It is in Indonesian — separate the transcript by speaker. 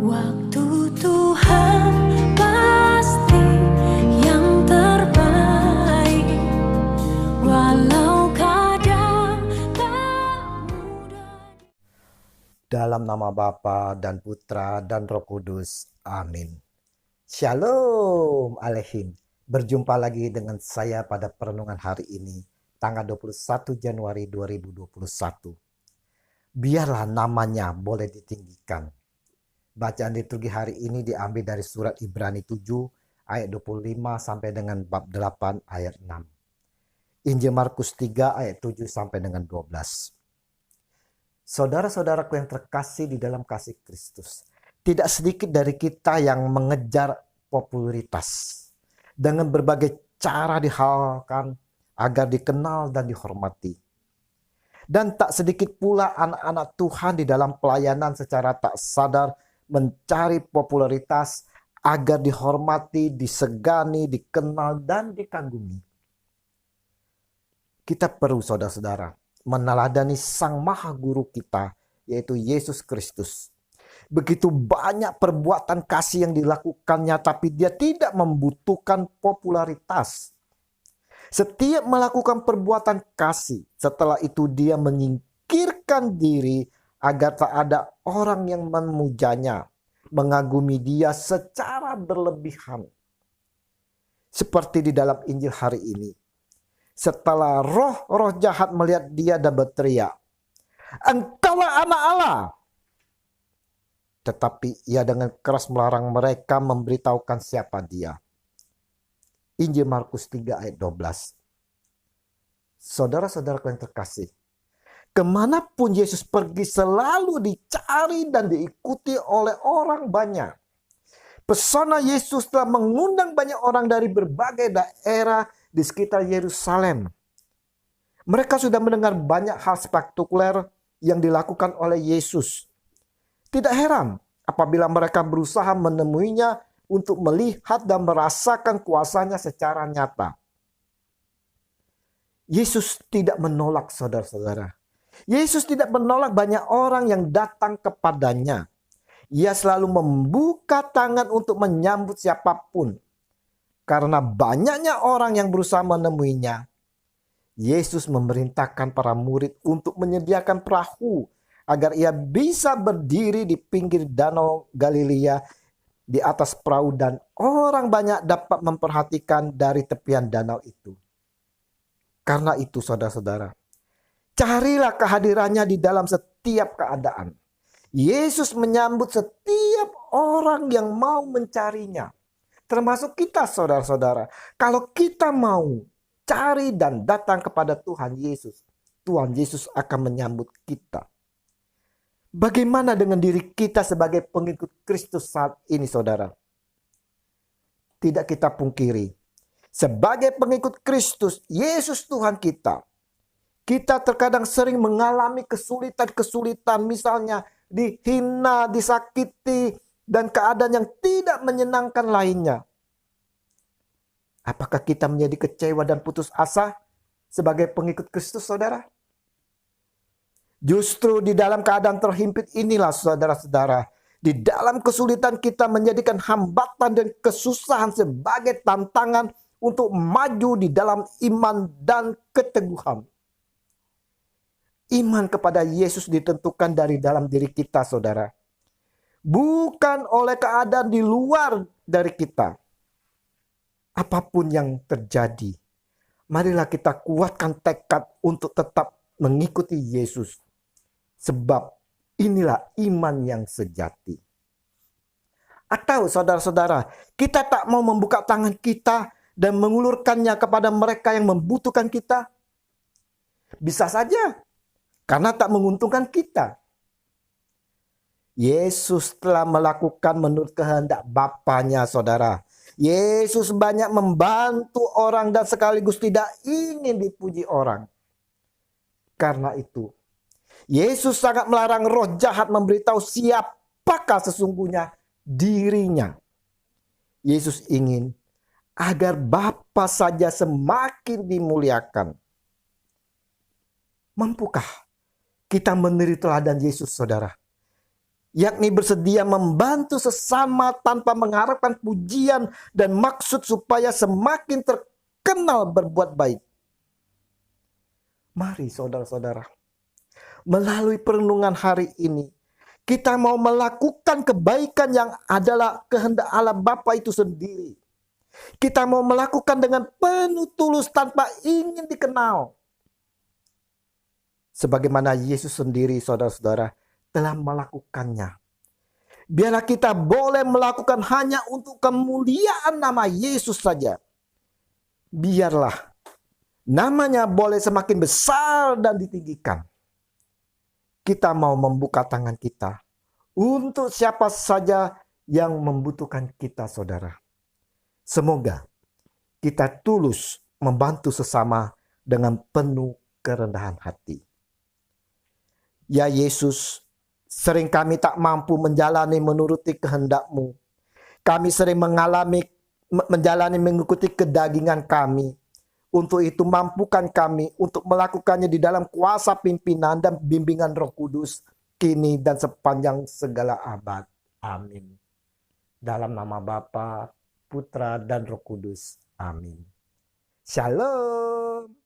Speaker 1: Waktu Tuhan pasti yang terbaik, walau kadang tak mudah.
Speaker 2: Dalam nama Bapa dan Putra dan Roh Kudus. Amin. Shalom Aleihim. Berjumpa lagi dengan saya pada perenungan hari ini, tanggal 21 Januari 2021. Biarlah namanya boleh ditinggikan. Bacaan liturgi hari ini diambil dari surat Ibrani 7 ayat 25 sampai dengan bab 8 ayat 6. Injil Markus 3 ayat 7 sampai dengan 12. Saudara-saudaraku yang terkasih di dalam kasih Kristus, tidak sedikit dari kita yang mengejar popularitas dengan berbagai cara dihalalkan agar dikenal dan dihormati. Dan tak sedikit pula anak-anak Tuhan di dalam pelayanan secara tak sadar mencari popularitas agar dihormati, disegani, dikenal, dan dikagumi. Kita perlu, saudara-saudara, meneladani Sang Maha Guru kita, yaitu Yesus Kristus. Begitu banyak perbuatan kasih yang dilakukannya, tapi dia tidak membutuhkan popularitas. Setiap melakukan perbuatan kasih, setelah itu dia menyingkirkan diri agar tak ada orang yang memujanya, mengagumi dia secara berlebihan. Seperti di dalam Injil hari ini. Setelah roh-roh jahat melihat dia dan berteriak, "Engkaulah anak Allah!" Tetapi ia dengan keras melarang mereka memberitahukan siapa dia. Injil Markus 3 ayat 12. Saudara-saudaraku yang terkasih, kemanapun Yesus pergi selalu dicari dan diikuti oleh orang banyak. Pesona Yesus telah mengundang banyak orang dari berbagai daerah di sekitar Yerusalem. Mereka sudah mendengar banyak hal spektakuler yang dilakukan oleh Yesus. Tidak heran apabila mereka berusaha menemuinya untuk melihat dan merasakan kuasanya secara nyata. Yesus tidak menolak, saudara-saudara. Yesus tidak menolak banyak orang yang datang kepadanya. Ia selalu membuka tangan untuk menyambut siapapun. Karena banyaknya orang yang berusaha menemuinya, Yesus memerintahkan para murid untuk menyediakan perahu agar ia bisa berdiri di pinggir danau Galilea di atas perahu dan orang banyak dapat memperhatikan dari tepian danau itu. Karena itu, saudara-saudara, carilah kehadirannya di dalam setiap keadaan. Yesus menyambut setiap orang yang mau mencarinya. Termasuk kita, saudara-saudara. Kalau kita mau cari dan datang kepada Tuhan Yesus akan menyambut kita. Bagaimana dengan diri kita sebagai pengikut Kristus saat ini, saudara? Tidak kita pungkiri. Sebagai pengikut Kristus, Yesus Tuhan kita, kita terkadang sering mengalami kesulitan-kesulitan, misalnya dihina, disakiti, dan keadaan yang tidak menyenangkan lainnya. Apakah kita menjadi kecewa dan putus asa sebagai pengikut Kristus, saudara? Justru di dalam keadaan terhimpit inilah, saudara-saudara, di dalam kesulitan kita menjadikan hambatan dan kesusahan sebagai tantangan untuk maju di dalam iman dan keteguhan. Iman kepada Yesus ditentukan dari dalam diri kita, saudara. Bukan oleh keadaan di luar dari kita. Apapun yang terjadi, marilah kita kuatkan tekad untuk tetap mengikuti Yesus. Sebab inilah iman yang sejati. Atau saudara-saudara, kita tak mau membuka tangan kita dan mengulurkannya kepada mereka yang membutuhkan kita? Bisa saja, karena tak menguntungkan kita. Yesus telah melakukan menurut kehendak Bapanya, saudara. Yesus banyak membantu orang dan sekaligus tidak ingin dipuji orang. Karena itu, Yesus sangat melarang roh jahat memberitahu siapakah sesungguhnya dirinya. Yesus ingin agar Bapa saja semakin dimuliakan. Mampukah kita meniru teladan Yesus, saudara? yakni bersedia membantu sesama tanpa mengharapkan pujian dan maksud supaya semakin terkenal berbuat baik. Mari saudara-saudara, melalui perenungan hari ini, kita mau melakukan kebaikan yang adalah kehendak Allah Bapa itu sendiri. Kita mau melakukan dengan penuh tulus tanpa ingin dikenal. Sebagaimana Yesus sendiri, saudara-saudara, telah melakukannya. Biarlah kita boleh melakukan hanya untuk kemuliaan nama Yesus saja. Biarlah namanya boleh semakin besar dan ditinggikan. Kita mau membuka tangan kita untuk siapa saja yang membutuhkan kita, saudara. Semoga kita tulus membantu sesama dengan penuh kerendahan hati. Ya Yesus, sering kami tak mampu menjalani menuruti kehendak-Mu. Kami sering menjalani mengikuti kedagingan kami. Untuk itu mampukan kami untuk melakukannya di dalam kuasa pimpinan dan bimbingan Roh Kudus, kini dan sepanjang segala abad. Amin. Dalam nama Bapa, Putra, dan Roh Kudus. Amin. Shalom.